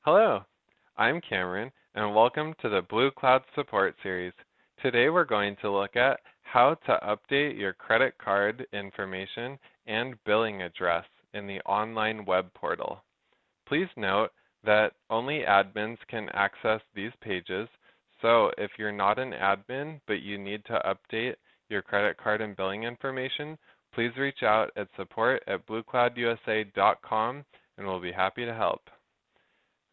Hello, I'm Cameron, and welcome to the Blue Cloud Support Series. Today we're going to look at how to update your credit card information and billing address in the online web portal. Please note that only admins can access these pages, so if you're not an admin but you need to update your credit card and billing information, please reach out at support@BlueCloudUSA.com and we'll be happy to help.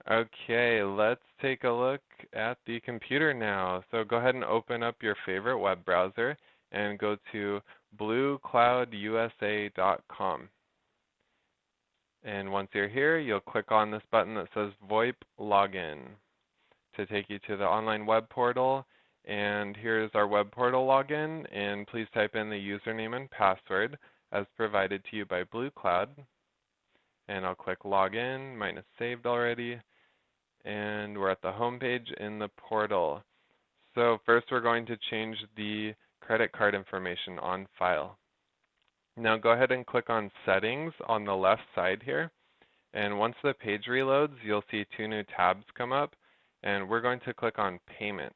Okay, let's take a look at the computer now. So go ahead and open up your favorite web browser and go to BlueCloudUSA.com. And once you're here, you'll click on this button that says VoIP Login to take you to the online web portal. And here's our web portal login, and please type in the username and password as provided to you by BlueCloud. And I'll click Login. Mine is saved already. And we're at the home page in the portal. So first we're going to change the credit card information on file. Now go ahead and click on Settings on the left side here. And once the page reloads, you'll see two new tabs come up. And we're going to click on Payment.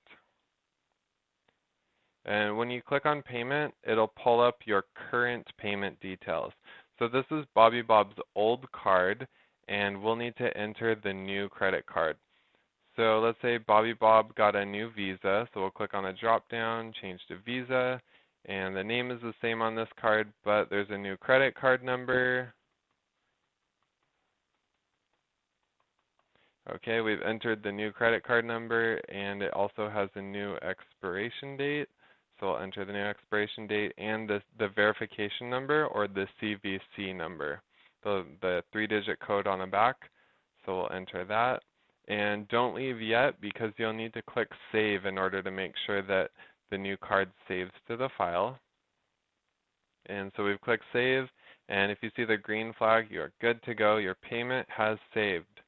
And when you click on Payment, it'll pull up your current payment details. So this is Bobby Bob's old card, and we'll need to enter the new credit card. So let's say Bobby Bob got a new Visa, so we'll click on the drop down, change to Visa, and the name is the same on this card, but there's a new credit card number. Okay, we've entered the new credit card number, and it also has a new expiration date. So we'll enter the new expiration date and the verification number, or the CVC number, the 3-digit code on the back. So we'll enter that. And don't leave yet, because you'll need to click Save in order to make sure that the new card saves to the file. And so we've clicked Save, and if you see the green flag, you're good to go. Your payment has saved.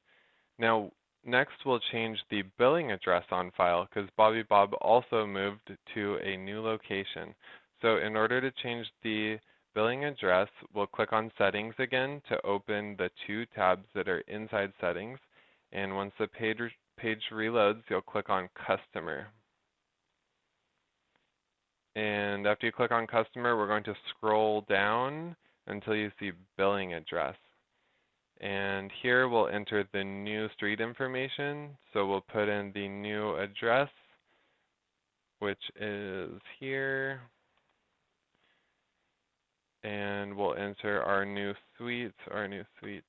Now, next we'll change the billing address on file, because Bobby Bob also moved to a new location. So in order to change the billing address, we'll click on Settings again to open the two tabs that are inside Settings. And once the page reloads, you'll click on Customer. And after you click on Customer, we're going to scroll down until you see Billing Address. And here we'll enter the new street information. So we'll put in the new address, which is here. And we'll enter our new suite. Our new suite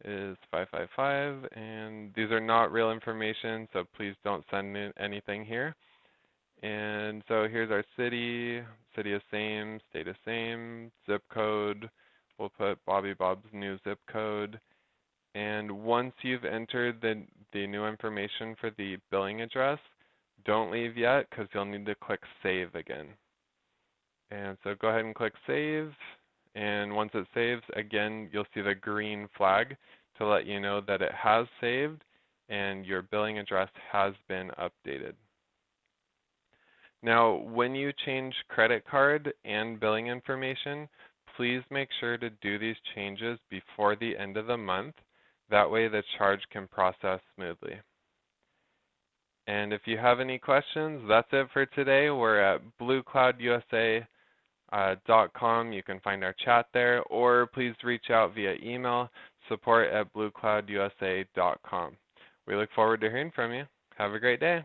is 555. And these are not real information, so please don't send in anything here. And so here's our city. City is same, state is same, zip code. We'll put Bobby Bob's new zip code. And once you've entered the new information for the billing address, don't leave yet, because you'll need to click Save again. And so go ahead and click Save. And once it saves, again, you'll see the green flag to let you know that it has saved and your billing address has been updated. Now, when you change credit card and billing information, please make sure to do these changes before the end of the month. That way the charge can process smoothly. And if you have any questions, that's it for today. We're at BlueCloudUSA.com. You can find our chat there, or please reach out via email, support@BlueCloudUSA.com. We look forward to hearing from you. Have a great day.